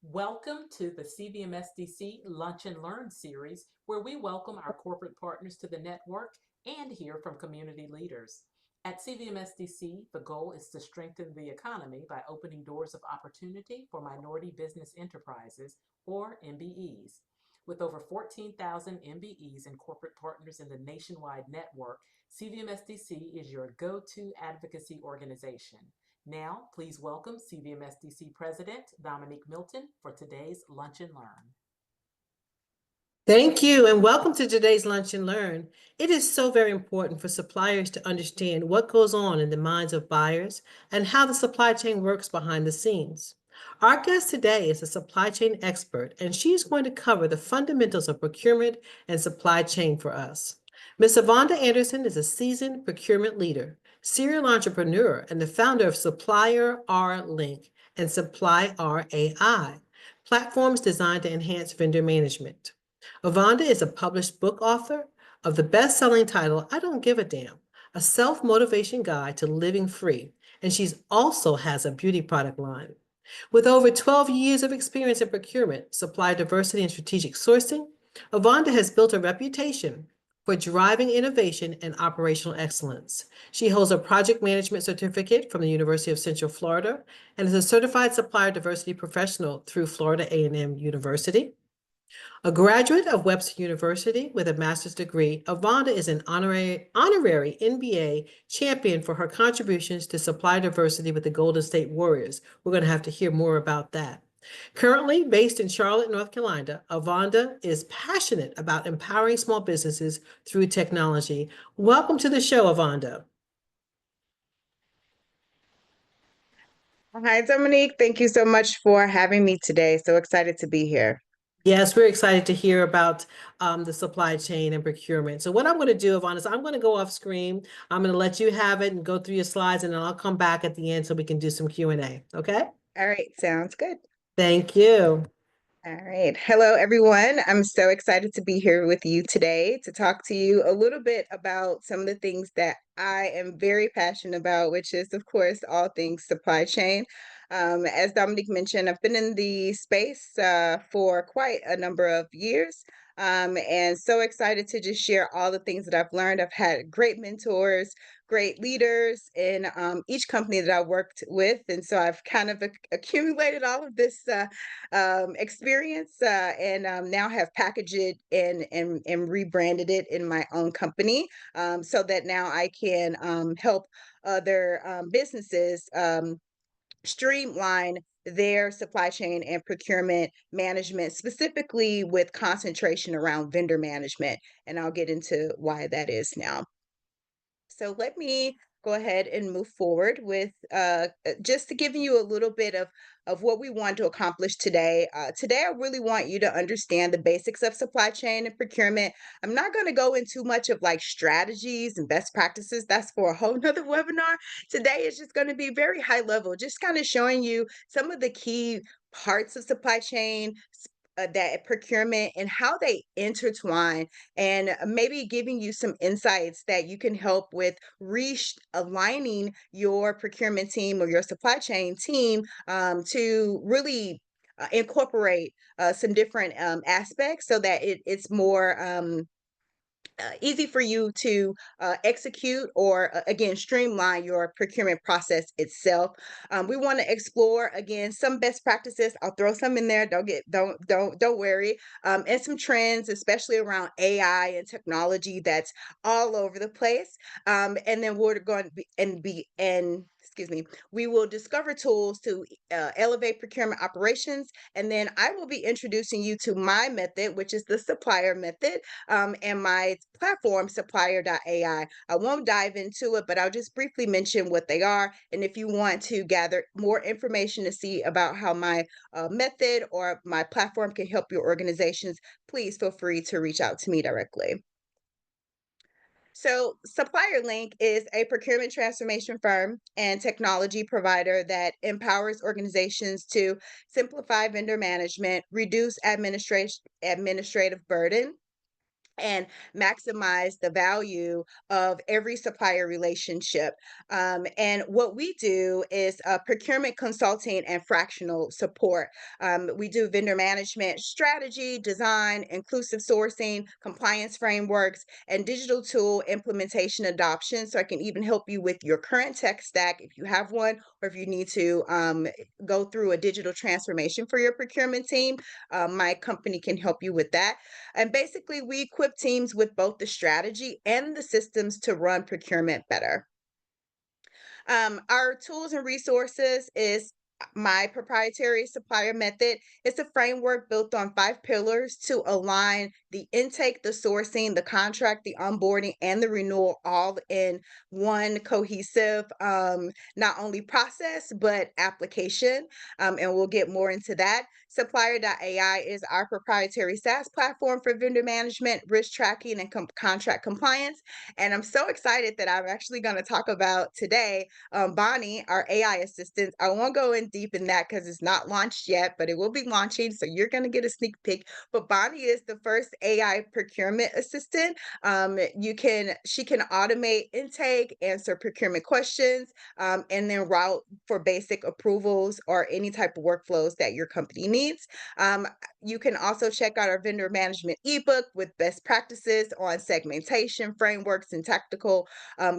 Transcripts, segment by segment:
Welcome to the CVMSDC Lunch and Learn series, where we welcome our corporate partners to the network and hear from community leaders. At CVMSDC, the goal is to strengthen the economy by opening doors of opportunity for minority business enterprises, or MBEs. With over 14,000 MBEs and corporate partners in the nationwide network, CVMSDC is your go to advocacy organization. Now, please welcome CVMSDC President Dominique Milton for today's Lunch and Learn. Thank you, and welcome to today's Lunch and Learn. It is so very important for suppliers to understand what goes on in the minds of buyers and how the supply chain works behind the scenes. Our guest today is a supply chain expert, and she is going to cover the fundamentals of procurement and supply chain for us. Ms. Avonda Anderson is a seasoned procurement leader, serial entrepreneur, and the founder of Supplier R Link and Supply R AI, platforms designed to enhance vendor management. Avonda is a published book author of the best-selling title, I Don't Give a Damn, a self-motivation guide to living free, and she also has a beauty product line. With over 12 years of experience in procurement, supply diversity, and strategic sourcing, Avonda has built a reputation for driving innovation and operational excellence. She holds a project management certificate from the University of Central Florida and is a certified supplier diversity professional through Florida A&M University. A graduate of Webster University with a master's degree, Avonda is an honorary NBA champion for her contributions to supply diversity with the Golden State Warriors. We're going to have to hear more about that. Currently based in Charlotte, North Carolina, Avonda is passionate about empowering small businesses through technology. Welcome to the show, Avonda. Hi, Dominique. Thank you so much for having me today. So excited to be here. Yes, we're excited to hear about the supply chain and procurement. So what I'm going to do, Yvonne, is I'm going to go off screen. I'm going to let you have it and go through your slides, and then I'll come back at the end so we can do some Q&A. Okay? All right, sounds good. Thank you. All right. Hello, everyone. I'm so excited to be here with you today to talk to you a little bit about some of the things that I am very passionate about, which is, of course, all things supply chain. As Dominique mentioned, I've been in the space for quite a number of years. And so excited to just share all the things that I've learned. I've had great mentors, great leaders in each company that I worked with. And so I've kind of accumulated all of this experience and now have packaged it and rebranded it in my own company so that now I can help other businesses streamline their supply chain and procurement management, specifically with concentration around vendor management. And I'll get into why that is now. So let me go ahead and move forward with just to giving you a little bit of what we want to accomplish today. Today, I really want you to understand the basics of supply chain and procurement. I'm not going to go into much of like strategies and best practices. That's for a whole nother webinar. Today is just going to be very high level, just kind of showing you some of the key parts of supply chain, that procurement and how they intertwine, and maybe giving you some insights that you can help with aligning your procurement team or your supply chain team to really incorporate some different aspects so that it's more easy for you to execute or again streamline your procurement process itself. We want to explore again some best practices. I'll throw some in there. Don't worry. And some trends, especially around AI and technology that's all over the place. And then we're going to be excuse me, we will discover tools to elevate procurement operations. And then I will be introducing you to my method, which is the supplier method, and my platform, supplier.ai. I won't dive into it, but I'll just briefly mention what they are. And if you want to gather more information to see about how my method or my platform can help your organizations, please feel free to reach out to me directly. So, Supplier Link is a procurement transformation firm and technology provider that empowers organizations to simplify vendor management, reduce administrative burden, and maximize the value of every supplier relationship. And what we do is procurement consulting and fractional support. We do vendor management, strategy, design, inclusive sourcing, compliance frameworks, and digital tool implementation adoption. So I can even help you with your current tech stack if you have one, or if you need to go through a digital transformation for your procurement team. My company can help you with that. And basically, we equip teams with both the strategy and the systems to run procurement better. Our tools and resources is my proprietary supplier method. It's a framework built on 5 pillars to align the intake, the sourcing, the contract, the onboarding, and the renewal all in one cohesive, not only process, but application. And we'll get more into that. Supplier.ai is our proprietary SaaS platform for vendor management, risk tracking, and contract compliance. And I'm so excited that I'm actually going to talk about today Bonnie, our AI assistant. I won't go in deep in that because it's not launched yet, but it will be launching. So you're going to get a sneak peek. But Bonnie is the first AI procurement assistant. She can automate intake, answer procurement questions, and then route for basic approvals or any type of workflows that your company needs. Um, you can also check out our vendor management ebook with best practices on segmentation frameworks and tactical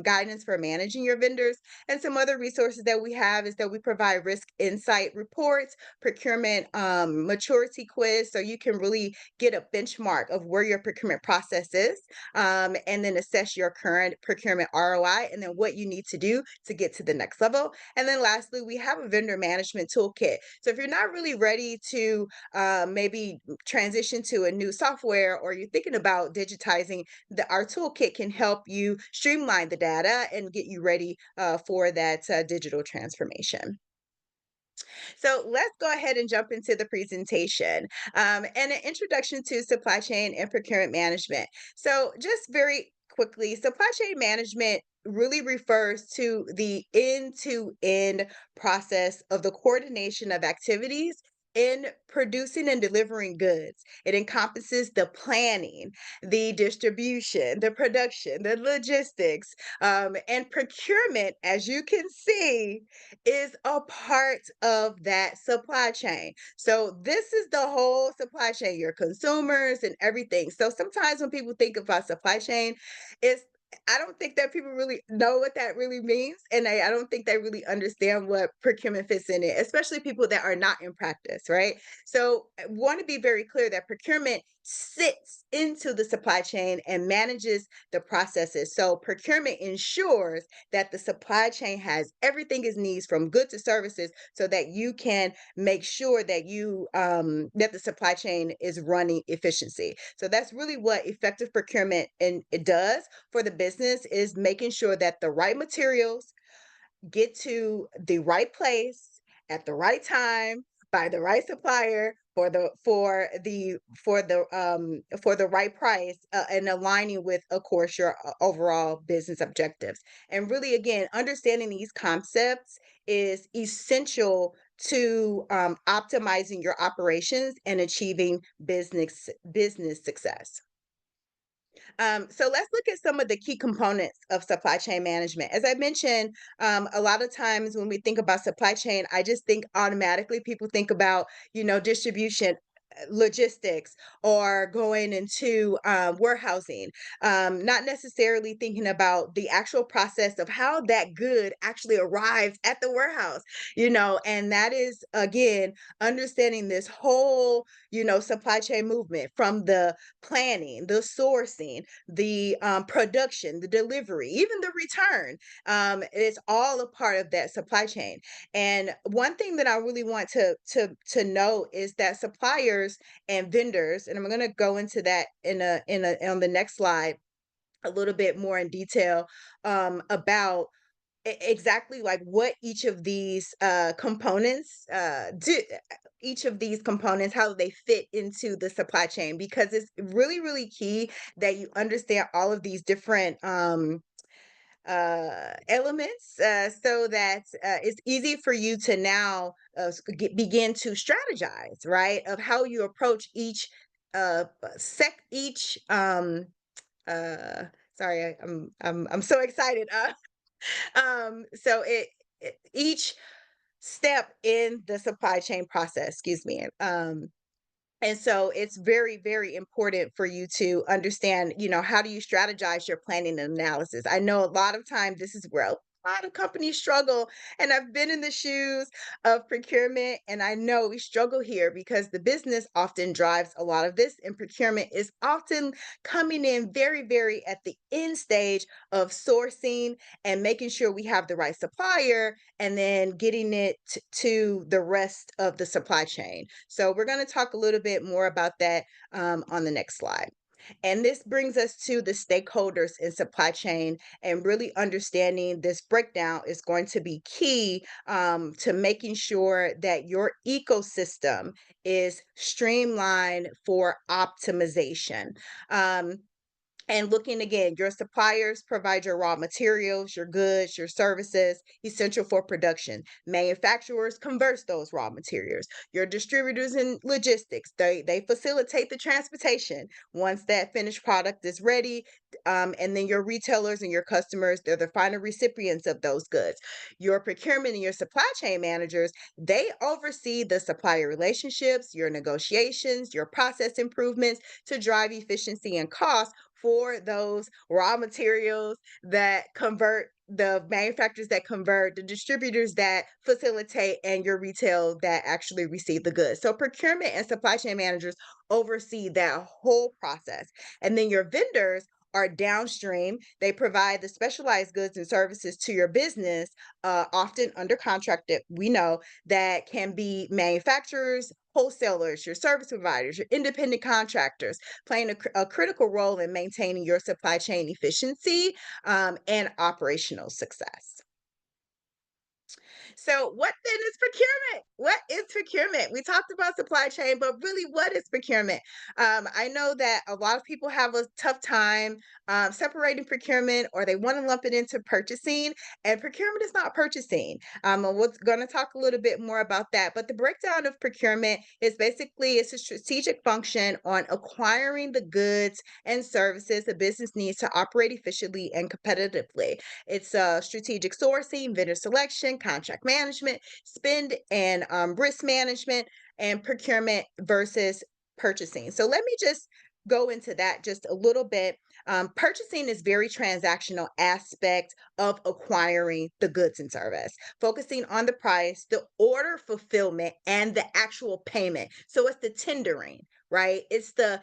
guidance for managing your vendors. And some other resources that we have is that we provide risk insight reports, procurement maturity quiz, so you can really get a benchmark of where your procurement process is, and then assess your current procurement ROI and then what you need to do to get to the next level. And then lastly, we have a vendor management toolkit. So if you're not really ready to maybe transition to a new software, or you're thinking about digitizing, our toolkit can help you streamline the data and get you ready for that digital transformation. So let's go ahead and jump into the presentation, and an introduction to supply chain and procurement management. So just very quickly, supply chain management really refers to the end-to-end process of the coordination of activities in producing and delivering goods. It encompasses the planning, the distribution, the production, the logistics, and procurement, as you can see, is a part of that supply chain. So this is the whole supply chain, your consumers and everything. So sometimes when people think about supply chain, it's I don't think that people really know what that really means. And I don't think they really understand what procurement fits in it, especially people that are not in practice, right? So I want to be very clear that procurement sits into the supply chain and manages the processes. So procurement ensures that the supply chain has everything it needs from goods to services so that you can make sure that that the supply chain is running efficiency. So that's really what effective procurement and it does for the business, is making sure that the right materials get to the right place at the right time by the right supplier for the right price, and aligning with, of course, your overall business objectives. And really, again, understanding these concepts is essential to optimizing your operations and achieving business success. So let's look at some of the key components of supply chain management. As I mentioned, a lot of times when we think about supply chain, I just think automatically people think about, distribution, logistics, or going into warehousing, not necessarily thinking about the actual process of how that good actually arrives at the warehouse, and that is, again, understanding this whole, supply chain movement from the planning, the sourcing, the production, the delivery, even the return. It's all a part of that supply chain. And one thing that I really want to know is that suppliers and vendors, and I'm going to go into that on the next slide a little bit more in detail, about exactly like what each of these components do, each of these components, how they fit into the supply chain, because it's really, really key that you understand all of these different elements, so that it's easy for you to now begin to strategize, right, of how you approach each sec each uh sorry, I'm so excited. So each step in the supply chain process, excuse me. And so it's very, very important for you to understand, how do you strategize your planning and analysis? I know a lot of times this is where a lot of companies struggle. And I've been in the shoes of procurement, and I know we struggle here because the business often drives a lot of this, and procurement is often coming in very, very at the end stage of sourcing and making sure we have the right supplier and then getting it to the rest of the supply chain. So we're going to talk a little bit more about that on the next slide. And this brings us to the stakeholders in supply chain, and really understanding this breakdown is going to be key to making sure that your ecosystem is streamlined for optimization. Um, and looking again, your suppliers provide your raw materials, your goods, your services, essential for production. Manufacturers convert those raw materials. Your distributors and logistics, they facilitate the transportation once that finished product is ready. And then your retailers and your customers, they're the final recipients of those goods. Your procurement and your supply chain managers, they oversee the supplier relationships, your negotiations, your process improvements to drive efficiency and cost for those raw materials that convert, the manufacturers that convert, the distributors that facilitate, and your retail that actually receive the goods. So procurement and supply chain managers oversee that whole process. And then your vendors are downstream. They provide the specialized goods and services to your business, often under contract, that we know that can be manufacturers, wholesalers, your service providers, your independent contractors, playing a critical role in maintaining your supply chain efficiency and operational success. So, what then is procurement? What is procurement? We talked about supply chain, but really, what is procurement? I know that a lot of people have a tough time separating procurement, or they want to lump it into purchasing. And procurement is not purchasing. We're going to talk a little bit more about that. But the breakdown of procurement is basically it's a strategic function on acquiring the goods and services a business needs to operate efficiently and competitively. It's strategic sourcing, vendor selection, contract management, spend and risk management, and procurement versus purchasing. So let me just go into that just a little bit. Purchasing is very transactional aspect of acquiring the goods and service, focusing on the price, the order fulfillment, and the actual payment. So it's the tendering, right? It's the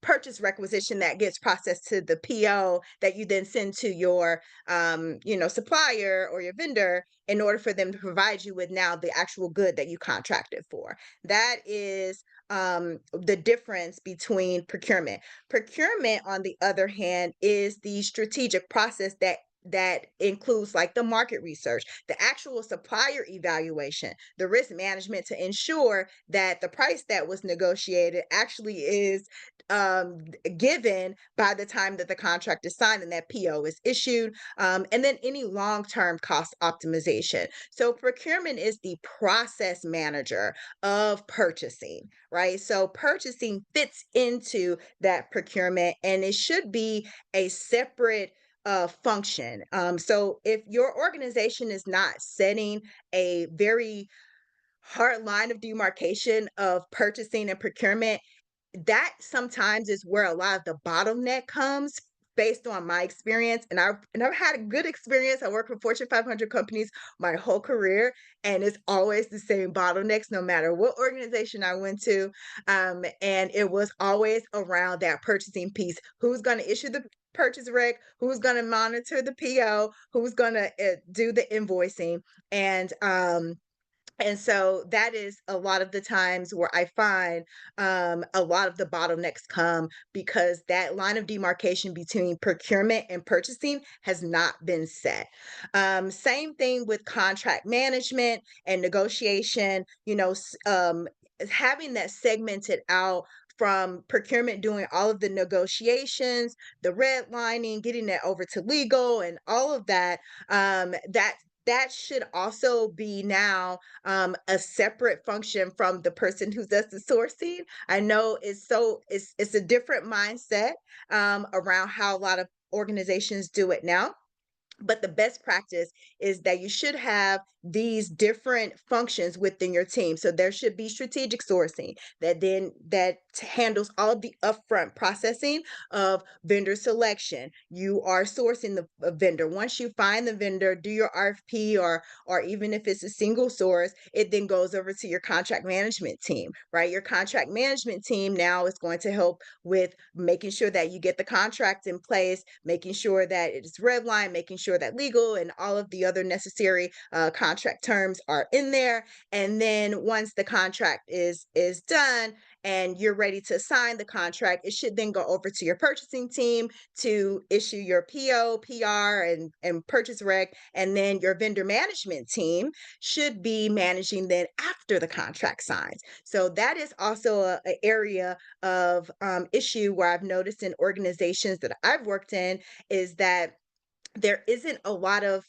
purchase requisition that gets processed to the PO that you then send to your supplier or your vendor in order for them to provide you with now the actual good that you contracted for. That is the difference between procurement. Procurement, on the other hand, is the strategic process that includes like the market research, the actual supplier evaluation, the risk management to ensure that the price that was negotiated actually is given by the time that the contract is signed and that PO is issued, and then any long-term cost optimization. So procurement is the process manager of purchasing, right? So purchasing fits into that procurement, and it should be a separate function. So if your organization is not setting a very hard line of demarcation of purchasing and procurement, that sometimes is where a lot of the bottleneck comes based on my experience. And I've had a good experience. I work for Fortune 500 companies my whole career, and it's always the same bottlenecks no matter what organization I went to. And it was always around that purchasing piece. Who's going to issue the purchase rec? Who's going to monitor the PO? Who's going to do the invoicing? And so that is a lot of the times where I find a lot of the bottlenecks come because that line of demarcation between procurement and purchasing has not been set. Same thing with contract management and negotiation, having that segmented out from procurement doing all of the negotiations, the redlining, getting that over to legal and all of that, that that should also be now a separate function from the person who does the sourcing. I know it's a different mindset around how a lot of organizations do it now, but the best practice is that you should have these different functions within your team. So there should be strategic sourcing that handles all the upfront processing of vendor selection. You are sourcing the vendor. Once you find the vendor, do your RFP, or even if it's a single source, it then goes over to your contract management team, right? Your contract management team now is going to help with making sure that you get the contract in place, making sure that it is redlined, making sure that legal and all of the other necessary contract terms are in there. And then once the contract is done and you're ready to sign the contract, it should then go over to your purchasing team to issue your PO, PR, and purchase rec. And then your vendor management team should be managing then after the contract signs. So that is also a area of issue where I've noticed in organizations that I've worked in, is that there isn't a lot of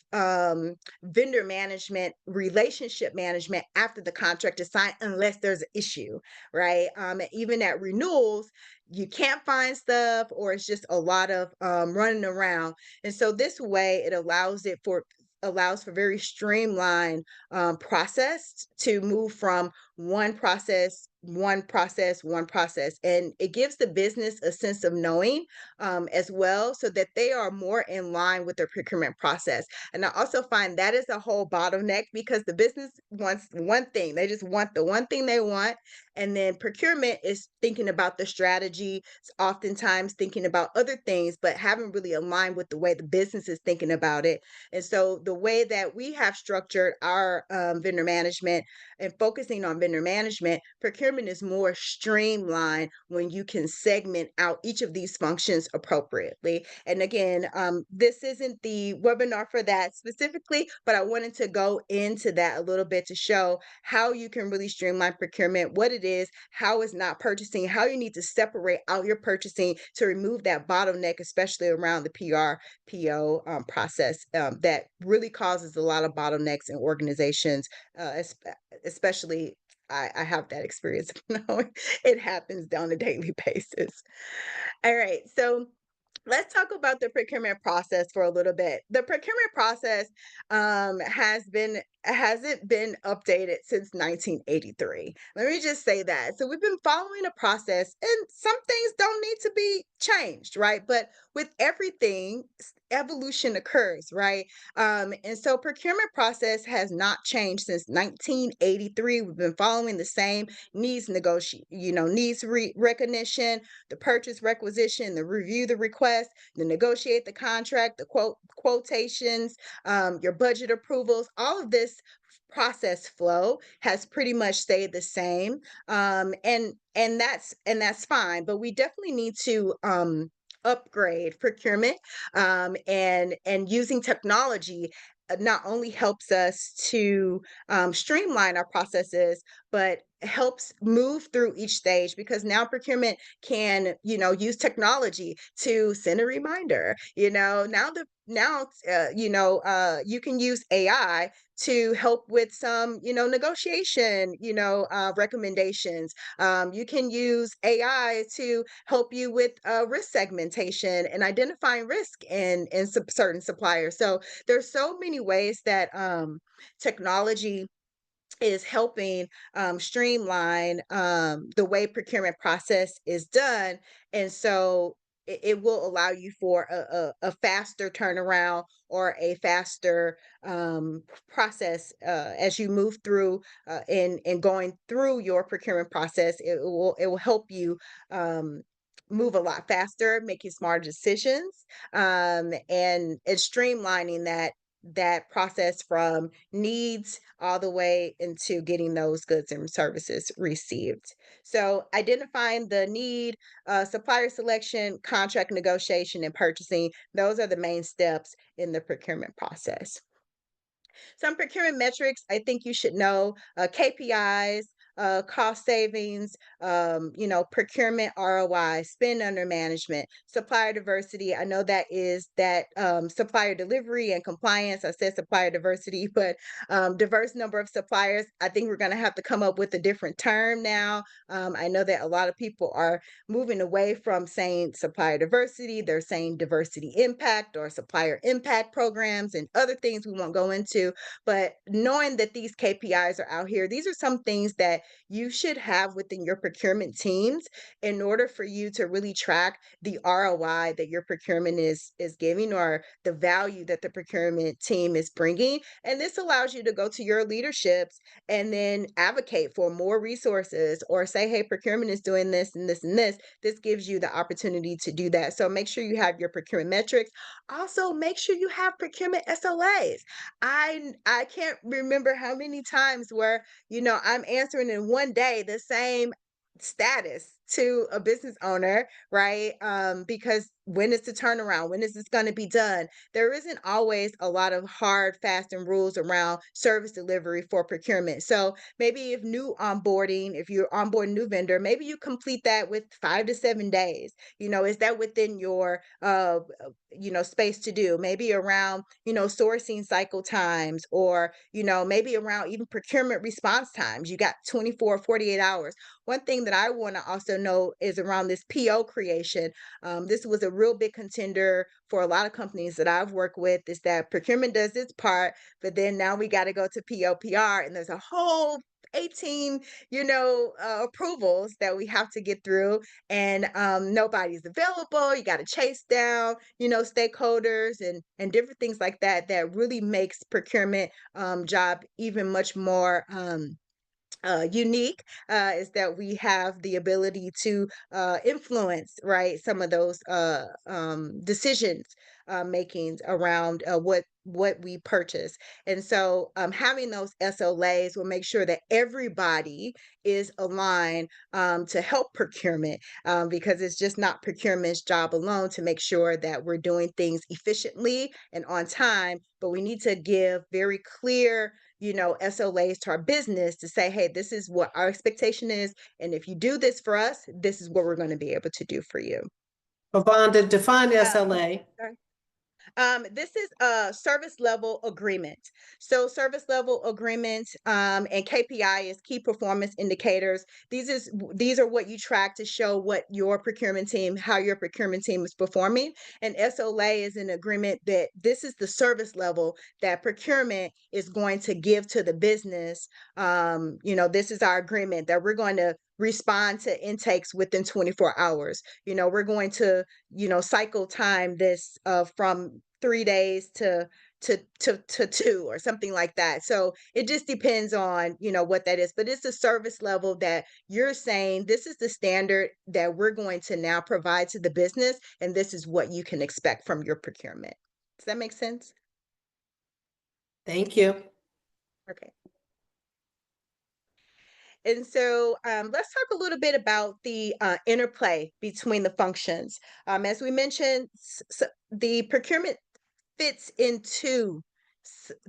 vendor management, relationship management after the contract is signed, unless there's an issue, right? Even at renewals, you can't find stuff, or it's just a lot of running around. And so this way, it allows for very streamlined process to move from one process, and it gives the business a sense of knowing as well, so that they are more in line with their procurement process. And I also find that is a whole bottleneck, because the business wants one thing, they just want the one thing they want. And then procurement is thinking about the strategy, oftentimes thinking about other things, but haven't really aligned with the way the business is thinking about it. And so the way that we have structured our vendor management and focusing on vendor management, procurement is more streamlined when you can segment out each of these functions appropriately. And again, this isn't the webinar for that specifically, but I wanted to go into that a little bit to show how you can really streamline procurement, what it is, how it's not purchasing, how you need to separate out your purchasing to remove that bottleneck, especially around the PO process that really causes a lot of bottlenecks in organizations, especially I have that experience of knowing it happens on a daily basis. All right, so let's talk about the procurement process for a little bit. The procurement process hasn't been updated since 1983. Let me just say that. So we've been following a process, and some things don't need to be changed, right? But with everything, evolution occurs, right? And so procurement process has not changed since 1983. We've been following the same needs recognition, the purchase requisition, the review the request, the negotiate the contract, the quotations, your budget approvals. All of this process flow has pretty much stayed the same, and that's fine. But we definitely need to upgrade procurement, and using technology not only helps us to streamline our processes, but helps move through each stage, because now procurement can use technology to send a reminder. You can use AI to help with some negotiation recommendations. You can use AI to help you with risk segmentation and identifying risk in certain suppliers. So there's so many ways that technology is helping streamline the way procurement process is done. And so it will allow you for a faster turnaround, or a faster process as you move through in going through your procurement process. It will help you move a lot faster, making smarter decisions, and streamlining that process from needs all the way into getting those goods and services received. So identifying the need, supplier selection, contract negotiation, and purchasing, those are the main steps in the procurement process. Some procurement metrics I think you should know: KPIs, cost savings, procurement ROI, spend under management, supplier diversity. I know that is that supplier delivery and compliance. I said supplier diversity, but diverse number of suppliers. I think we're going to have to come up with a different term now. I know that a lot of people are moving away from saying supplier diversity. They're saying diversity impact or supplier impact programs and other things we won't go into. But knowing that these KPIs are out here, these are some things that you should have within your procurement teams in order for you to really track the ROI that your procurement is giving, or the value that the procurement team is bringing. And this allows you to go to your leaderships and then advocate for more resources, or say, hey, procurement is doing this and this and this. This gives you the opportunity to do that. So make sure you have your procurement metrics. Also, make sure you have procurement SLAs. I can't remember how many times where, I'm answering in one day the same status to a business owner, right? Because when is the turnaround? When is this going to be done? There isn't always a lot of hard, fast, and rules around service delivery for procurement. So maybe if you're onboarding a new vendor, maybe you complete that with 5 to 7 days. Is that within your space to do? Maybe around, sourcing cycle times, or, maybe around even procurement response times. You got 24, 48 hours. One thing that I want to also know is around this PO creation. This was a real big contender for a lot of companies that I've worked with, is that procurement does its part, but then now we got to go to POPR, and there's a whole 18 approvals that we have to get through, and nobody's available. You got to chase down stakeholders and different things like that, that really makes procurement job even much more unique, is that we have the ability to influence, right, some of those decisions makings around what we purchase. And so having those SLAs will make sure that everybody is aligned to help procurement, because it's just not procurement's job alone to make sure that we're doing things efficiently and on time, but we need to give very clear SLAs to our business to say, hey, this is what our expectation is. And if you do this for us, this is what we're going to be able to do for you. Yvonne, define Uh, SLA. sorry. This is a service level agreement. So service level agreement and KPI is key performance indicators. These are what you track to show how your procurement team is performing. And SLA is an agreement that this is the service level that procurement is going to give to the business. This is our agreement that we're going to respond to intakes within 24 hours. We're going to, cycle time this from 3 days to 2 or something like that. So it just depends on what that is, but it's a service level that you're saying this is the standard that we're going to now provide to the business, and this is what you can expect from your procurement. Does that make sense? Thank you. Okay. And so let's talk a little bit about the interplay between the functions. As we mentioned, the procurement fits into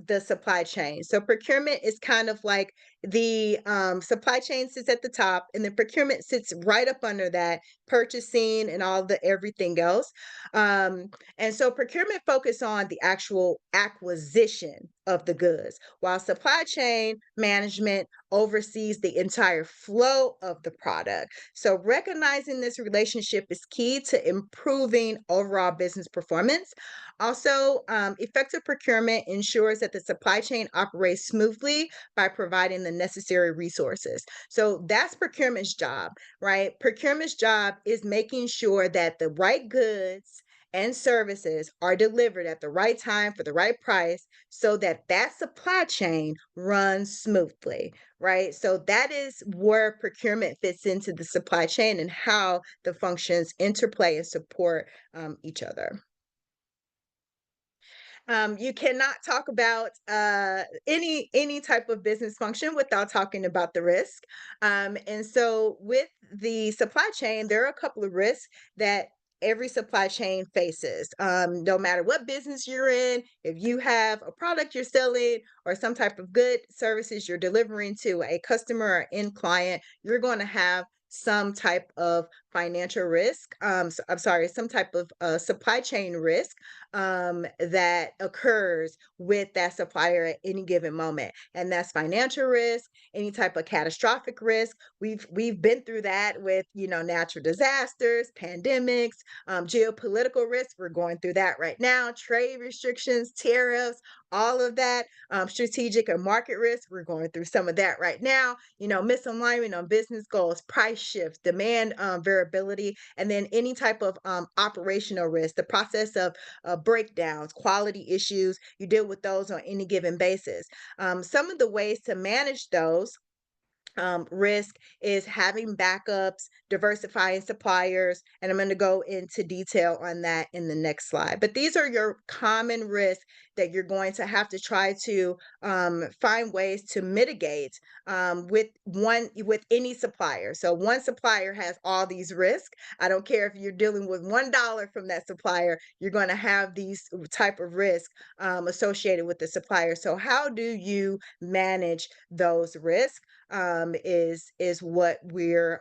the supply chain. So procurement is kind of like the supply chain sits at the top, and the procurement sits right up under that, purchasing and all the everything else. And so procurement focus on the actual acquisition of the goods, while supply chain management oversees the entire flow of the product. So recognizing this relationship is key to improving overall business performance. Also, effective procurement ensures that the supply chain operates smoothly by providing the necessary resources. So that's procurement's job, right? Procurement's job is making sure that the right goods and services are delivered at the right time for the right price, so that that supply chain runs smoothly, right? So that is where procurement fits into the supply chain, and how the functions interplay and support each other. You cannot talk about any type of business function without talking about the risk. And so with the supply chain, there are a couple of risks that every supply chain faces. No matter what business you're in, if you have a product you're selling or some type of good services you're delivering to a customer or end client, you're going to have some type of financial risk. I'm sorry, some type of supply chain risk that occurs with that supplier at any given moment, and that's financial risk, any type of catastrophic risk. We've been through that with natural disasters, pandemics, geopolitical risk. We're going through that right now. Trade restrictions, tariffs, all of that. Strategic and market risk. We're going through some of that right now. Misalignment on business goals, price shifts, demand variability, and then any type of operational risk, the process of breakdowns, quality issues. You deal with those on any given basis. Some of the ways to manage those risk is having backups, diversifying suppliers, and I'm going to go into detail on that in the next slide. But these are your common risks that you're going to have to try to find ways to mitigate with any supplier. So one supplier has all these risks. I don't care if you're dealing with $1 from that supplier, you're going to have these type of risks associated with the supplier. So how do you manage those risks? Is what we're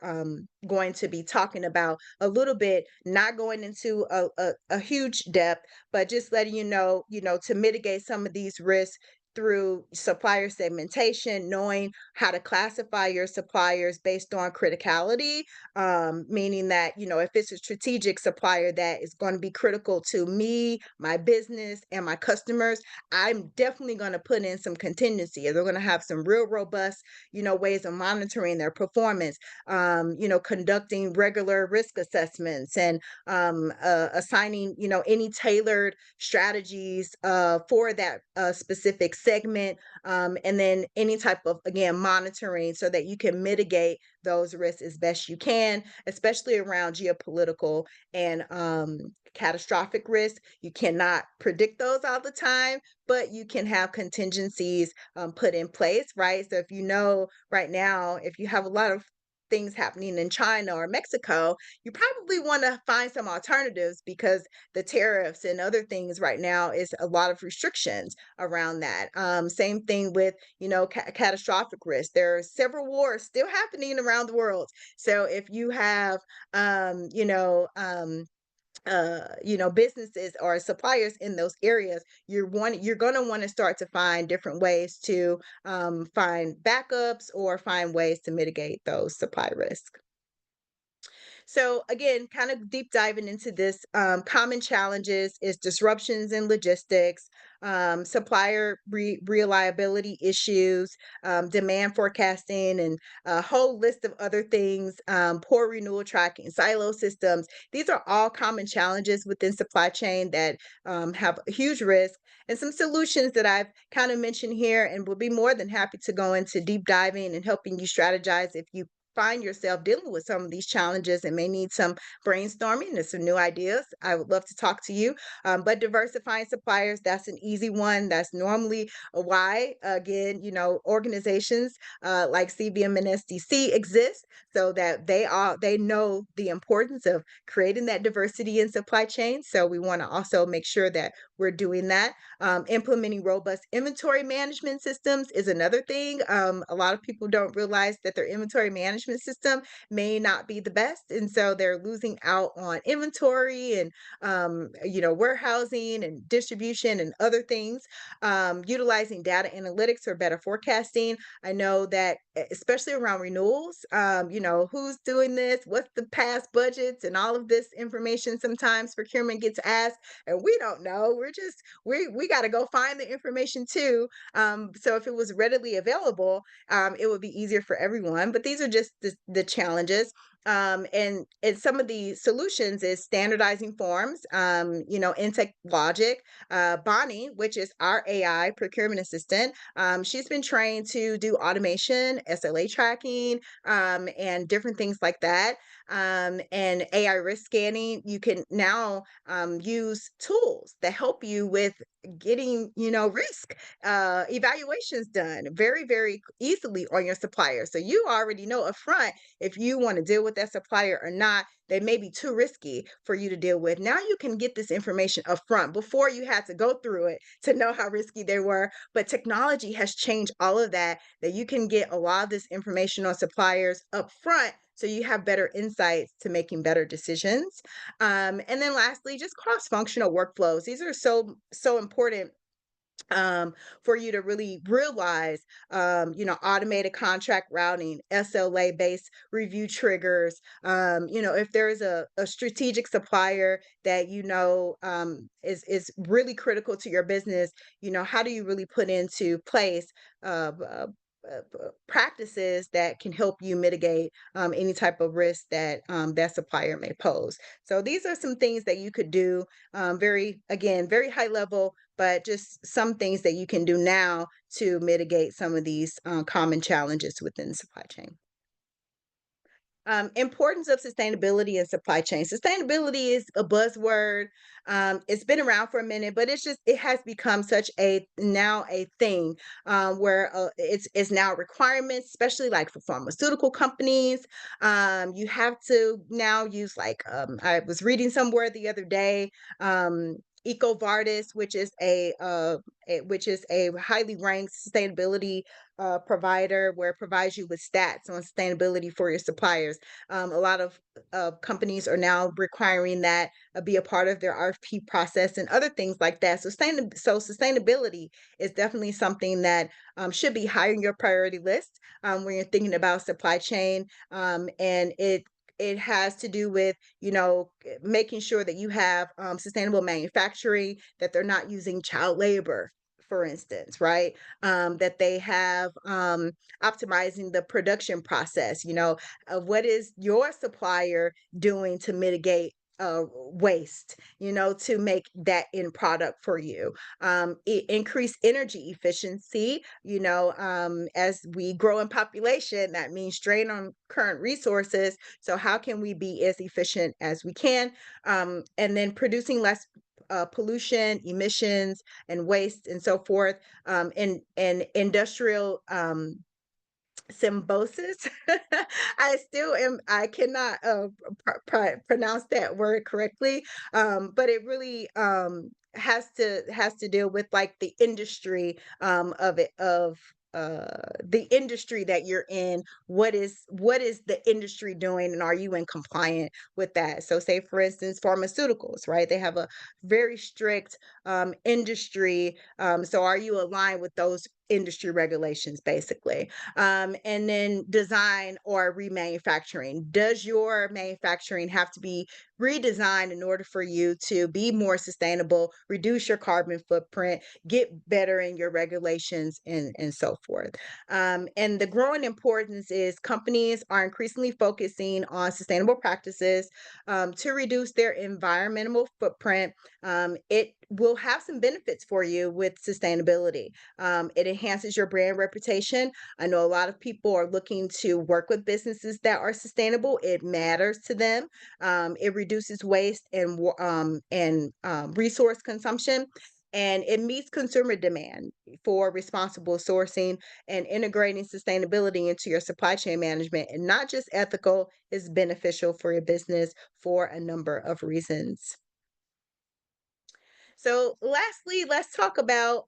going to be talking about a little bit, not going into a huge depth, but just letting to mitigate some of these risks through supplier segmentation, knowing how to classify your suppliers based on criticality, meaning that, if it's a strategic supplier that is going to be critical to me, my business, and my customers, I'm definitely going to put in some contingency. They're going to have some real robust, ways of monitoring their performance, conducting regular risk assessments and assigning, any tailored strategies for that specific segment, and then any type of, again, monitoring so that you can mitigate those risks as best you can, especially around geopolitical and catastrophic risk. You cannot predict those all the time, but you can have contingencies put in place, right? So if right now, if you have a lot of things happening in China or Mexico, you probably want to find some alternatives because the tariffs and other things right now is a lot of restrictions around that. Same thing with, catastrophic risk. There are several wars still happening around the world. So if you have, businesses or suppliers in those areas, you're going to want to start to find different ways to find backups or find ways to mitigate those supply risks. So again, kind of deep diving into this, common challenges is disruptions in logistics, supplier reliability issues, demand forecasting, and a whole list of other things, poor renewal tracking, silo systems. These are all common challenges within supply chain that have a huge risk, and some solutions that I've kind of mentioned here, and will be more than happy to go into deep diving and helping you strategize if you find yourself dealing with some of these challenges and may need some brainstorming and some new ideas. I would love to talk to you. But diversifying suppliers, that's an easy one. That's normally why, again, organizations like CVM and SDC exist, so that they know the importance of creating that diversity in supply chain. So we want to also make sure that we're doing that. Implementing robust inventory management systems is another thing. A lot of people don't realize that their inventory management system may not be the best, and so they're losing out on inventory and warehousing and distribution and other things. Utilizing data analytics for better forecasting. I know that especially around renewals, who's doing this, what's the past budgets, and all of this information. Sometimes procurement gets asked and we don't know. We got to go find the information too. So if it was readily available, it would be easier for everyone. But these are just the challenges. And some of the solutions is standardizing forms, Intake Logic, Bonnie, which is our AI procurement assistant. She's been trained to do automation, SLA tracking, and different things like that. And AI risk scanning. You can now use tools that help you with getting, risk evaluations done very, very easily on your supplier. So you already know upfront if you want to deal with with that supplier or not, they may be too risky for you to deal with. Now you can get this information up front. Before, you had to go through it to know how risky they were, but technology has changed all of that, that you can get a lot of this information on suppliers up front, so you have better insights to making better decisions. And then lastly, just cross-functional workflows. These are so important for you to really realize, automated contract routing, SLA based review triggers. If there's a strategic supplier that is really critical to your business, how do you really put into place uh, uh, practices that can help you mitigate any type of risk that that supplier may pose. So these are some things that you could do, very high level, but just some things that you can do now to mitigate some of these common challenges within the supply chain. Importance of sustainability and supply chain. Sustainability is a buzzword. It's been around for a minute, but it has become such a thing, where it's now a requirement, especially like for pharmaceutical companies. You have to now use, like, I was reading somewhere the other day, EcoVardis, which is a highly ranked sustainability provider, where it provides you with stats on sustainability for your suppliers. A lot of companies are now requiring that be a part of their RFP process and other things like that. So sustainability is definitely something that should be high on your priority list when you're thinking about supply chain. And it has to do with, making sure that you have sustainable manufacturing, that they're not using child labor, for instance, right? That they have optimizing the production process. What is your supplier doing to mitigate waste, to make that end product for you? Increase energy efficiency. As we grow in population, that means strain on current resources. So how can we be as efficient as we can? And then producing less pollution, emissions, and waste, and so forth. And industrial symbiosis. I cannot pronounce that word correctly, but it really has to deal with, like, the industry of the industry that you're in. What is the industry doing, and are you in compliant with that? So, say for instance, pharmaceuticals, right? They have a very strict industry. So are you aligned with those industry regulations, basically? And then design or remanufacturing. Does your manufacturing have to be redesigned in order for you to be more sustainable, reduce your carbon footprint, get better in your regulations, and so forth? And the growing importance is companies are increasingly focusing on sustainable practices to reduce their environmental footprint. It will have some benefits for you with sustainability. It enhances your brand reputation. I know a lot of people are looking to work with businesses that are sustainable. It matters to them. It reduces waste and resource consumption. And it meets consumer demand for responsible sourcing, and integrating sustainability into your supply chain management, and not just ethical, is beneficial for your business for a number of reasons. So, lastly, let's talk about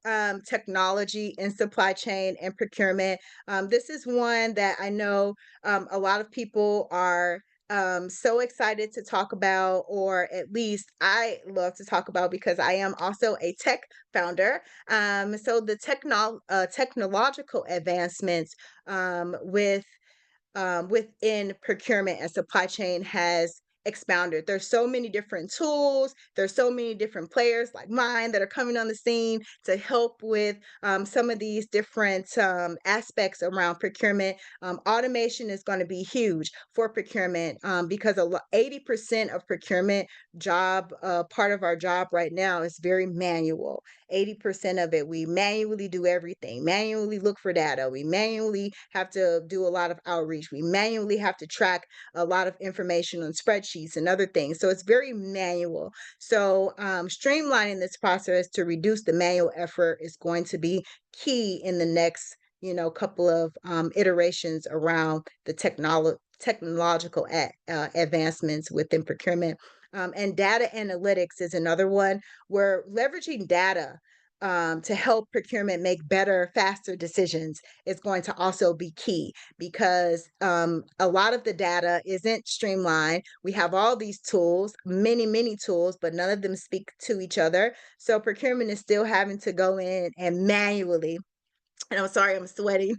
technology in supply chain and procurement. This is one that I know a lot of people are so excited to talk about, or at least I love to talk about, because I am also a tech founder. So, the technological advancements within procurement and supply chain has expounded. There's so many different tools. There's so many different players like mine that are coming on the scene to help with some of these different aspects around procurement. Automation is going to be huge for procurement, because 80% of procurement part of our job right now is very manual. 80% of it, we manually do everything, manually look for data. We manually have to do a lot of outreach. We manually have to track a lot of information on spreadsheets and other things. So it's very manual. So streamlining this process to reduce the manual effort is going to be key in the next couple of iterations around the technological advancements within procurement. And data analytics is another one where leveraging data to help procurement make better, faster decisions is going to also be key, because a lot of the data isn't streamlined. We have all these tools, many tools, but none of them speak to each other. So procurement is still having to go in and manually, and I'm sorry, I'm sweating.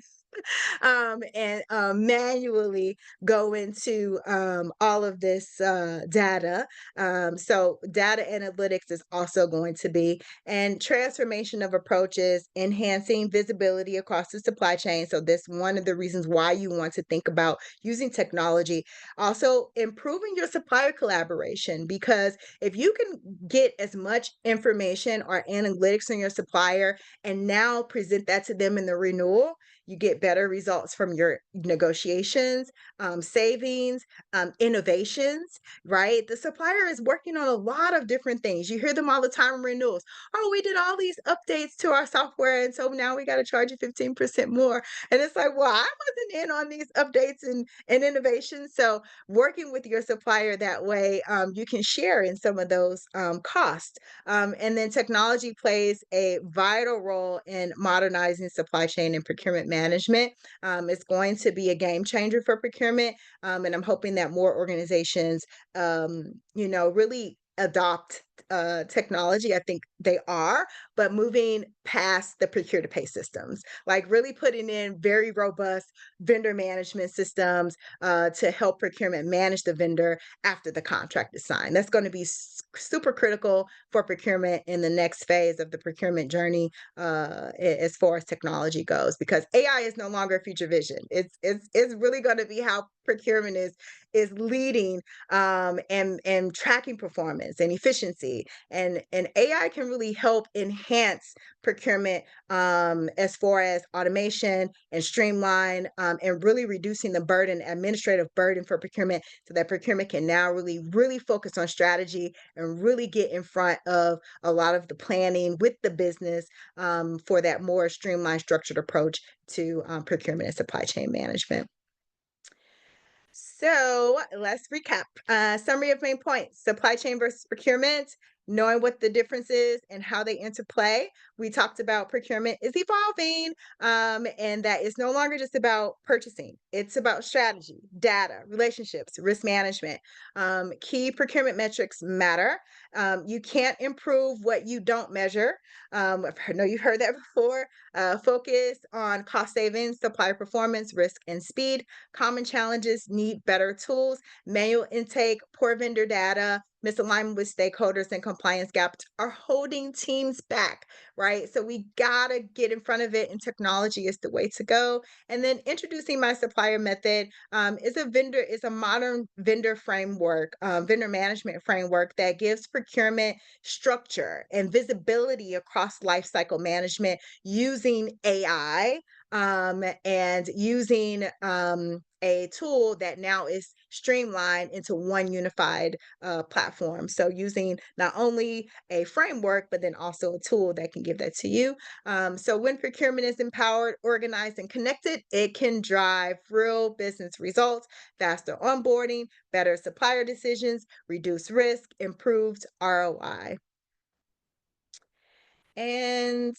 And manually go into all of this data. So data analytics is also going to be, and transformation of approaches, enhancing visibility across the supply chain. So this one of the reasons why you want to think about using technology. Also improving your supplier collaboration, because if you can get as much information or analytics on your supplier and now present that to them in the renewal, you get better results from your negotiations, savings, innovations, right? The supplier is working on a lot of different things. You hear them all the time in renewals. Oh, we did all these updates to our software, and so now we got to charge you 15% more. And it's like, well, I wasn't in on these updates and innovations. So working with your supplier that way, you can share in some of those costs. And then technology plays a vital role in modernizing supply chain and procurement management. It's going to be a game changer for procurement. And I'm hoping that more organizations, really adopt technology. I think they are, but moving past the procure to pay systems, like really putting in very robust vendor management systems to help procurement manage the vendor after the contract is signed. That's going to be super critical for procurement in the next phase of the procurement journey as far as technology goes, because AI is no longer future vision. It's really going to be how procurement is leading and tracking performance and efficiency, and AI can really help enhance procurement as far as automation and streamline and really reducing the administrative burden for procurement, so that procurement can now really focus on strategy and really get in front of a lot of the planning with the business for that more streamlined, structured approach to procurement and supply chain management. So let's recap. Summary of main points: supply chain versus procurement, knowing what the difference is and how they interplay. We talked about procurement is evolving, and that is no longer just about purchasing. It's about strategy, data, relationships, risk management. Key procurement metrics matter. You can't improve what you don't measure. I know you've heard that before. Focus on cost savings, supplier performance, risk, and speed. Common challenges need better tools: manual intake, poor vendor data, misalignment with stakeholders, and compliance gaps are holding teams back, right? So we gotta get in front of it, and technology is the way to go. And then introducing my supplier method is a modern vendor framework, vendor management framework that gives procurement structure and visibility across lifecycle management using AI and using a tool that now is streamlined into one unified platform. So using not only a framework, but then also a tool that can give that to you. So when procurement is empowered, organized, and connected, it can drive real business results: faster onboarding, better supplier decisions, reduced risk, improved ROI. And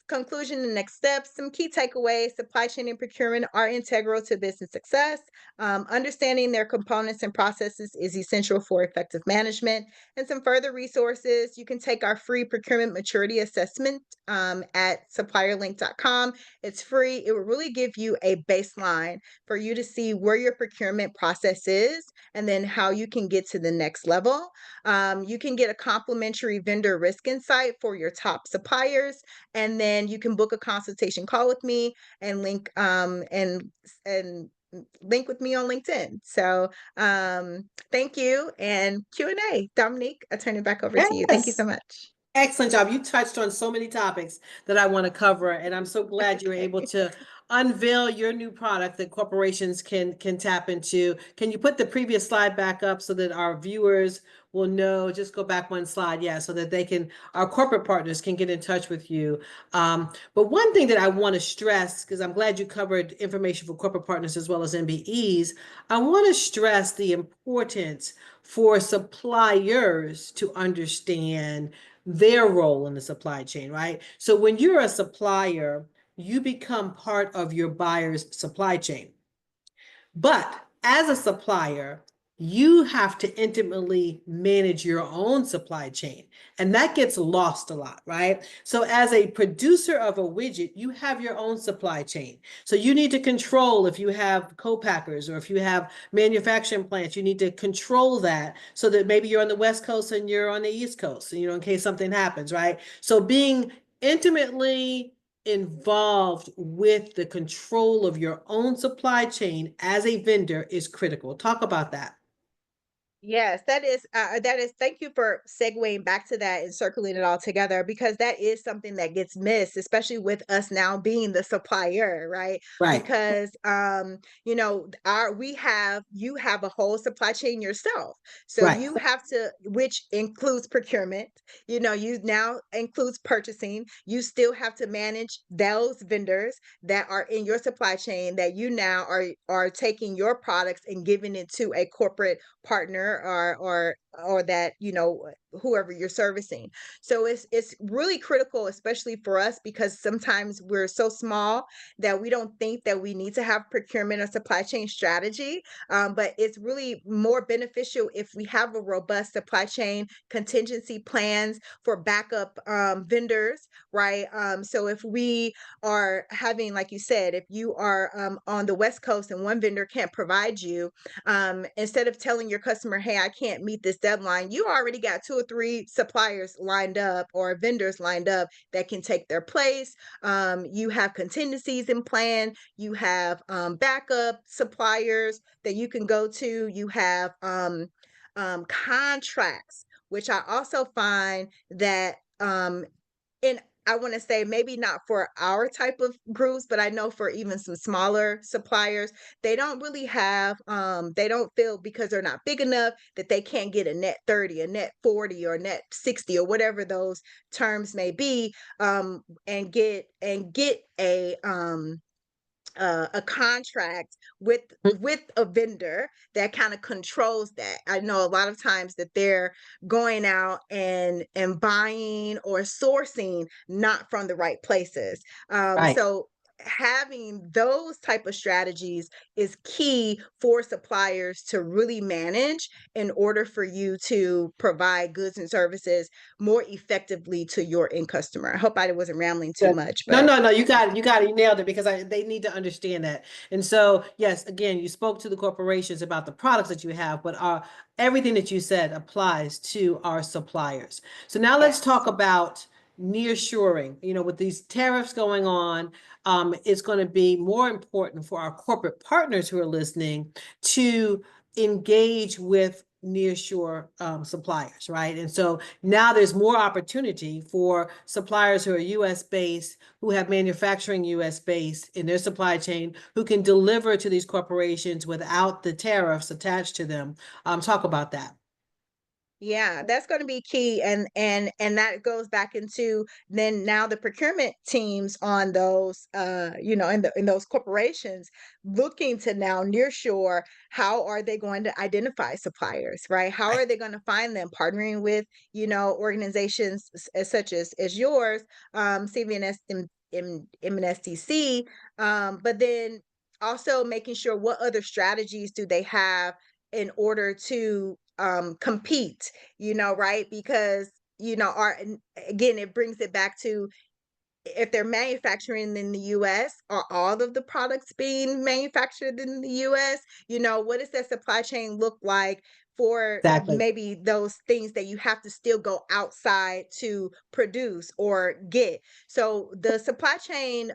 conclusion and next steps: some key takeaways: supply chain and procurement are integral to business success. Understanding their components and processes is essential for effective management. And some further resources: you can take our free procurement maturity assessment at supplierlink.com. It's free. It will really give you a baseline for you to see where your procurement process is and then how you can get to the next level. You can get a complimentary vendor risk insight for your top suppliers, and then you can book a consultation call with me and link link with me on LinkedIn. So thank you, and Q&A. Dominique, I turn it back over to you. Thank you so much. Excellent job. You touched on so many topics that I want to cover, and I'm so glad you were able to unveil your new product that corporations can tap into. Can you put the previous slide back up so that our viewers will know? Just go back one slide, yeah, so that our corporate partners can get in touch with you. But one thing that I want to stress, because I'm glad you covered information for corporate partners as well as MBEs, I want to stress the importance for suppliers to understand their role in the supply chain, right? So when you're a supplier, you become part of your buyer's supply chain. But as a supplier, you have to intimately manage your own supply chain. And that gets lost a lot, right? So as a producer of a widget, you have your own supply chain. So you need to control if you have co-packers or if you have manufacturing plants, you need to control that so that maybe you're on the West Coast and you're on the East Coast, in case something happens, right? So being intimately involved with the control of your own supply chain as a vendor is critical. Talk about that. Yes, that is thank you for segueing back to that and circling it all together, because that is something that gets missed, especially with us now being the supplier, right? Right, Because you have a whole supply chain yourself. So right, you have to, which includes procurement, you now includes purchasing. You still have to manage those vendors that are in your supply chain that you now are taking your products and giving it to a corporate partner or that whoever you're servicing. So it's really critical, especially for us, because sometimes we're so small that we don't think that we need to have procurement or supply chain strategy. But it's really more beneficial if we have a robust supply chain contingency plans for backup vendors, right? So if we are having, like you said, if you are on the West Coast and one vendor can't provide you, instead of telling your customer, hey, I can't meet this deadline, you already got 2 or 3 suppliers lined up or vendors lined up that can take their place. You have contingencies in plan. You have backup suppliers that you can go to. You have contracts, which I also find that and I want to say maybe not for our type of groups, but I know for even some smaller suppliers, they don't really have, they don't feel, because they're not big enough, that they can't get a net 30, a net 40, or net 60, or whatever those terms may be, and get a contract with a vendor that kind of controls that. I know a lot of times that they're going out and buying or sourcing not from the right places. right. So having those type of strategies is key for suppliers to really manage in order for you to provide goods and services more effectively to your end customer. I hope I wasn't rambling too Good. much, No, but no, no, you got it. You got it. You nailed it because they need to understand that. And so, yes, again, you spoke to the corporations about the products that you have, but everything that you said applies to our suppliers. So now let's yes. talk about nearshoring. With these tariffs going on, it's going to be more important for our corporate partners who are listening to engage with nearshore suppliers, right? And so now there's more opportunity for suppliers who are US based, who have manufacturing US based in their supply chain, who can deliver to these corporations without the tariffs attached to them. Talk about that. Yeah, that's going to be key, and that goes back into then now the procurement teams on those in those corporations looking to now nearshore. How are they going to identify suppliers, right? How Right. are they going to find them? Partnering with organizations such as yours, CVNS MNSDC, but then also making sure what other strategies do they have in order to compete, right? Because again, it brings it back to, if they're manufacturing in the US, are all of the products being manufactured in the US? What does that supply chain look like for Exactly. maybe those things that you have to still go outside to produce or get? So the supply chain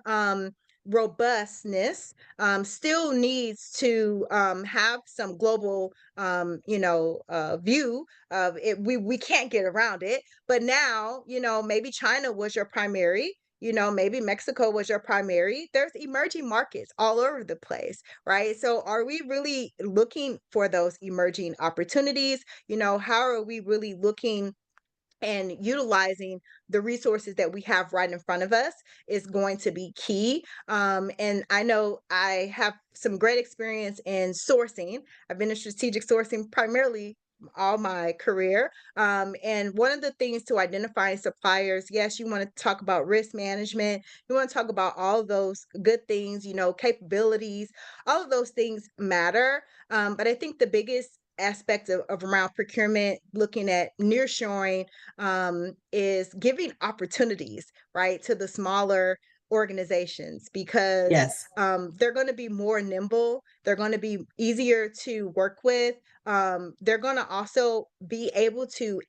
robustness still needs to have some global view of it. We can't get around it. But now, maybe China was your primary maybe Mexico was your primary. There's emerging markets all over the place, right? So are we really looking for those emerging opportunities? How are we really looking and utilizing the resources that we have right in front of us is going to be key. And I know I have some great experience in sourcing. I've been in strategic sourcing primarily all my career. And one of the things to identify suppliers, yes, you want to talk about risk management, you want to talk about all those good things, capabilities, all of those things matter. But I think the biggest aspect of around procurement, looking at nearshoring, is giving opportunities, right, to the smaller organizations because Yes. they're going to be more nimble, they're going to be easier to work with, they're going to also be able to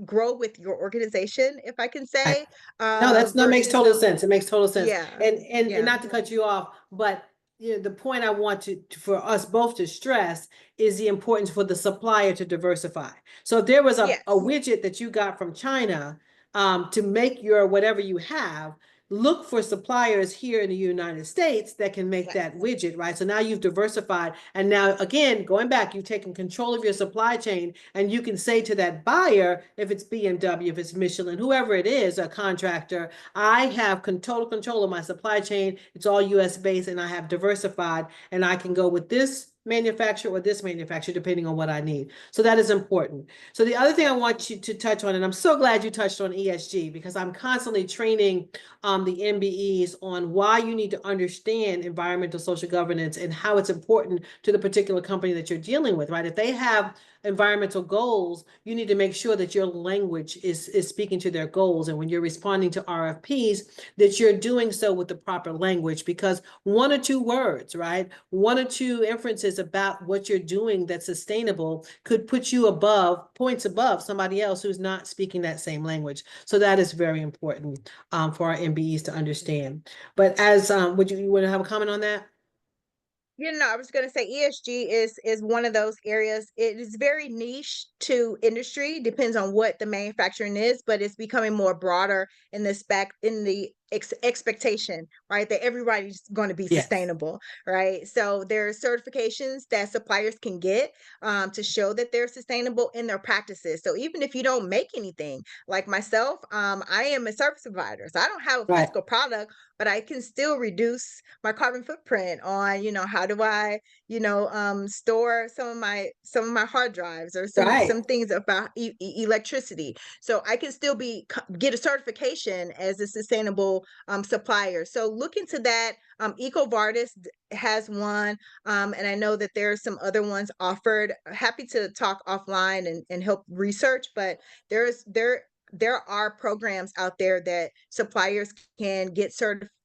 grow with your organization, if I can Right. say, No, that makes versus total sense. It makes total sense. yeah, And yeah, not to cut you off, but the point I want for us both to stress is the importance for the supplier to diversify. So if there was a yes, widget that you got from China, to make your whatever you have, look for suppliers here in the United States that can make yes, that widget, right? So now you've diversified. And now again, going back, you've taken control of your supply chain, and you can say to that buyer, if it's BMW, if it's Michelin, whoever it is, a contractor, I have total control of my supply chain. It's all US based, and I have diversified, and I can go with this manufacturer or this manufacturer depending on what I need. So that is important. So the other thing I want you to touch on, and I'm so glad you touched on ESG, because I'm constantly training the MBEs on why you need to understand environmental social governance and how it's important to the particular company that you're dealing with, right? If they have environmental goals, you need to make sure that your language is speaking to their goals. And when you're responding to RFPs, that you're doing so with the proper language, because one or two words, right? One or two inferences about what you're doing that's sustainable could put you points above somebody else who's not speaking that same language. So that is very important for our MBEs to understand. But as, would you want to have a comment on that? I was going to say ESG is one of those areas. It is very niche to industry, depends on what the manufacturing is, but it's becoming more broader in the expectation, right? That everybody's going to be Yes. sustainable, right? So there are certifications that suppliers can get to show that they're sustainable in their practices. So even if you don't make anything, like myself, I am a service provider, so I don't have a Right. physical product, but I can still reduce my carbon footprint on, how do I, store some of my hard drives or Right. some things about electricity. So I can still get a certification as a sustainable supplier. So look into that. EcoVardis has one, and I know that there are some other ones offered. Happy to talk offline and help research, but there are programs out there that suppliers can get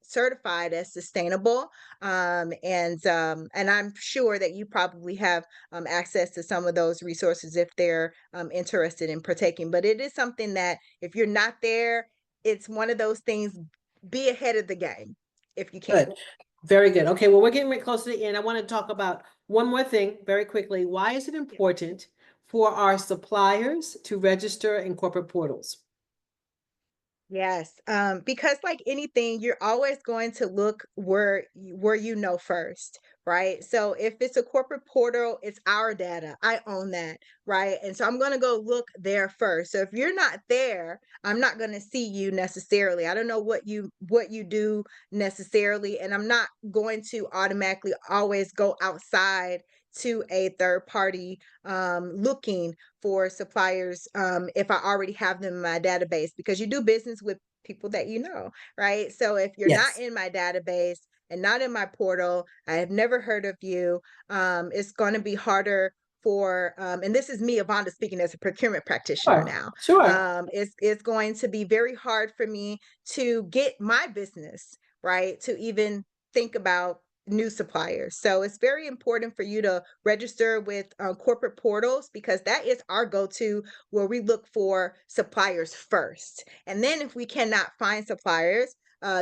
certified as sustainable, and I'm sure that you probably have access to some of those resources if they're interested in partaking. But it is something that if you're not there, it's one of those things. Be ahead of the game if you can. Good. Very good. Okay, well, we're getting close to the end. I want to talk about one more thing very quickly. Why is it important for our suppliers to register in corporate portals? Yes, because like anything, you're always going to look where first, right? So if it's a corporate portal, it's our data. I own that, right? And so I'm going to go look there first. So if you're not there, I'm not going to see you necessarily. I don't know what you do necessarily, and I'm not going to automatically always go outside to a third party looking for suppliers if I already have them in my database, because you do business with people that right? So if you're not Yes. in my database and not in my portal, I have never heard of you, it's going to be harder for, and this is me, Avonda, speaking as a procurement practitioner Sure. now. Sure. It's going to be very hard for me to get my business, right, to even think about new suppliers. So it's very important for you to register with corporate portals, because that is our go-to, where we look for suppliers first. And then if we cannot find suppliers,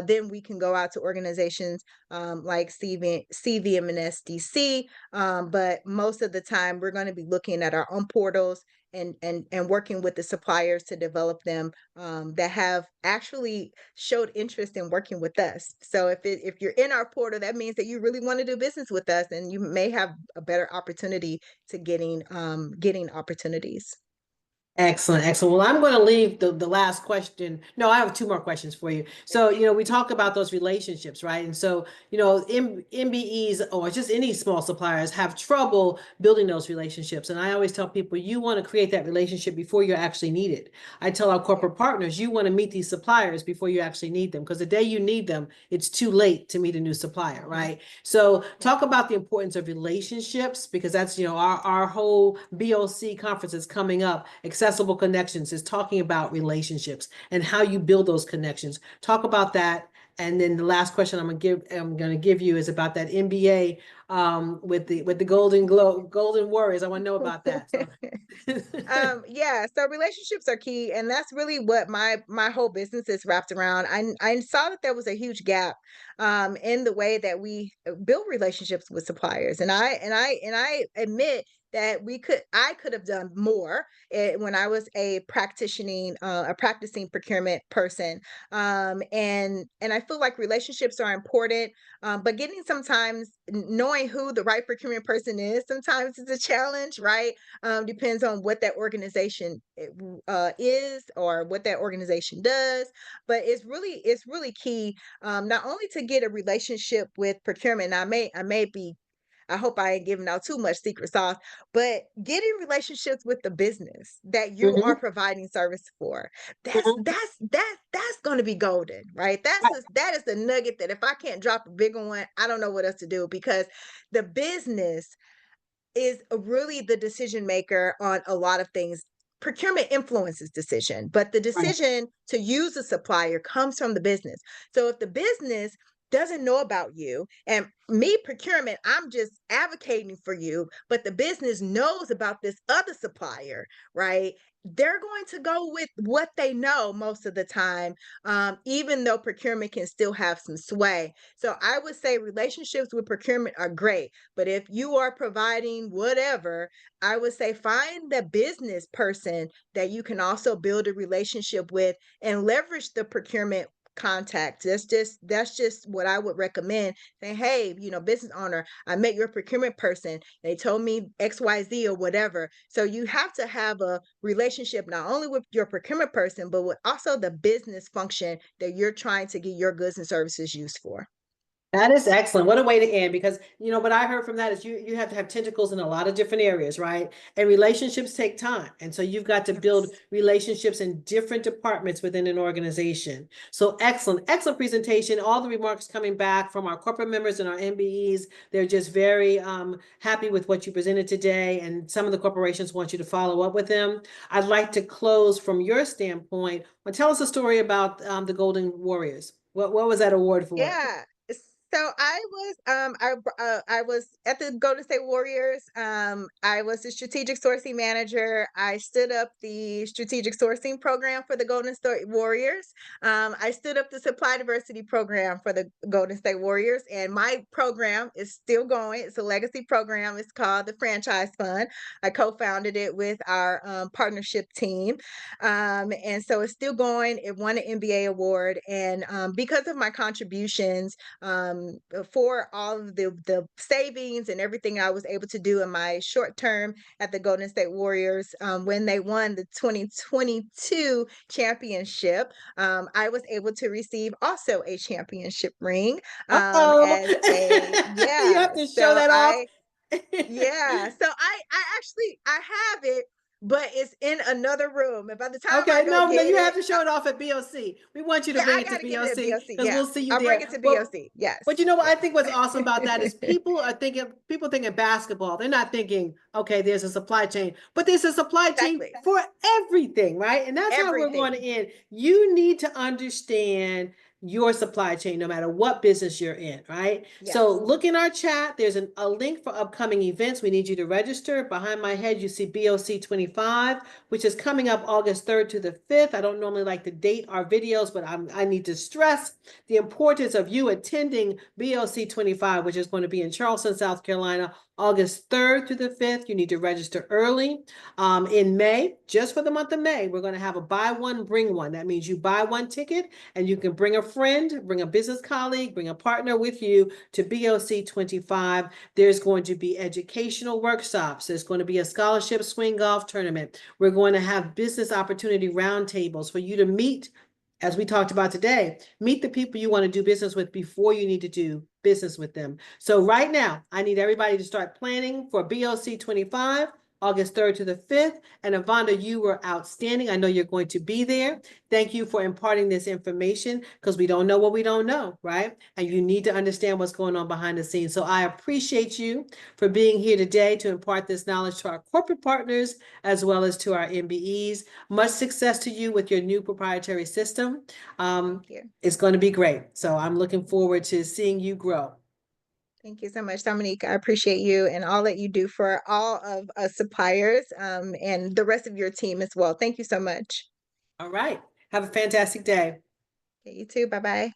then we can go out to organizations like CVM and SDC. But most of the time, we're going to be looking at our own portals and working with the suppliers to develop them that have actually showed interest in working with us. So if you're in our portal, that means that you really want to do business with us, and you may have a better opportunity to getting opportunities. Excellent, excellent. Well, I'm going to leave the last question. No, I have two more questions for you. So, we talk about those relationships, right? And so, MBEs or just any small suppliers have trouble building those relationships. And I always tell people, you want to create that relationship before you actually need it. I tell our corporate partners, you want to meet these suppliers before you actually need them, because the day you need them, it's too late to meet a new supplier, right? So talk about the importance of relationships, because that's, our whole BOC conference is coming up. Accessible Connections is talking about relationships and how you build those connections. Talk about that. And then the last question I'm gonna give you is about that NBA with the Golden Warriors. I want to know about that. So. Yeah, so relationships are key, and that's really what my whole business is wrapped around. I saw that there was a huge gap in the way that we build relationships with suppliers, and I admit that I could have done more when I was a practicing procurement person. And I feel like relationships are important, but getting sometimes knowing who the right procurement person is sometimes is a challenge, right? Depends on what that organization is or what that organization does. But it's really key, not only to get a relationship with procurement. Now, I hope I ain't giving out too much secret sauce, but getting relationships with the business that you are Mhm, providing service for, mhm. that's going to be golden, right? That is the nugget that if I can't drop a bigger one, I don't know what else to do, because the business is really the decision maker on a lot of things. Procurement influences decision, but the Right. decision to use a supplier comes from the business. So if the business doesn't know about you, and me, procurement, I'm just advocating for you, but the business knows about this other supplier, right? They're going to go with what they know most of the time, even though procurement can still have some sway. So I would say relationships with procurement are great, but if you are providing whatever, I would say find the business person that you can also build a relationship with and leverage the procurement contact. That's just what I would recommend. Say, hey, business owner, I met your procurement person. They told me XYZ or whatever. So you have to have a relationship not only with your procurement person, but with also the business function that you're trying to get your goods and services used for. That is excellent. What a way to end, because what I heard from that is you have to have tentacles in a lot of different areas, right? And relationships take time. And so you've got to build Yes. relationships in different departments within an organization. So excellent, excellent presentation. All the remarks coming back from our corporate members and our MBEs, they're just very happy with what you presented today. And some of the corporations want you to follow up with them. I'd like to close from your standpoint. Well, tell us a story about the Golden Warriors. What was that award for? Yeah. So I was at the Golden State Warriors. I was the strategic sourcing manager. I stood up the strategic sourcing program for the Golden State Warriors. I stood up the supply diversity program for the Golden State Warriors, and my program is still going. It's a legacy program. It's called the Franchise Fund. I co-founded it with our partnership team, and so it's still going. It won an NBA award, and because of my contributions, for all of the savings and everything I was able to do in my short term at the Golden State Warriors, when they won the 2022 championship, I was able to receive also a championship ring, Uh-oh. as a You yeah. have to show So that off. yeah, so I actually I have it, but it's in another room. And by the time I Okay, go no, get you it, have to show it off at BOC. We want you to yeah, bring I it to got to get it at BOC BOC. because Yeah, we'll see you I'll bring there. it to But BOC. Yes, but what I yes. think what's awesome about that is people thinking basketball. They're not thinking, okay, there's a supply chain, but there's a supply chain Exactly. for everything, right? And that's how we're going Everything. to end. You need to understand your supply chain, no matter what business you're in, right? So Yes. look in our chat. There's a link for upcoming events. We need you to register. Behind my head, you see BOC 25, which is coming up August 3rd to the 5th. I don't normally like to date our videos, but I need to stress the importance of you attending BOC 25, which is going to be in Charleston, South Carolina, August 3rd to the 5th. You need to register early. In May, just for the month of May, we're going to have a buy one, bring one. That means you buy one ticket and you can bring a friend, bring a business colleague, bring a partner with you to BOC 25. There's going to be educational workshops. There's going to be a scholarship swing golf tournament. We're going to have business opportunity roundtables for you to meet, as we talked about today, meet the people you want to do business with before you need to do business with them. So right now, I need everybody to start planning for BOC 25. August 3rd to the 5th. And Avonda, you were outstanding. I know you're going to be there. Thank you for imparting this information because we don't know what we don't know, right? And you need to understand what's going on behind the scenes. So I appreciate you for being here today to impart this knowledge to our corporate partners as well as to our MBEs. Much success to you with your new proprietary system. Thank you. It's going to be great. So I'm looking forward to seeing you grow. Thank you so much, Dominique. I appreciate you and all that you do for all of us suppliers, and the rest of your team as well. Thank you so much. All right. Have a fantastic day. Okay, you too. Bye-bye.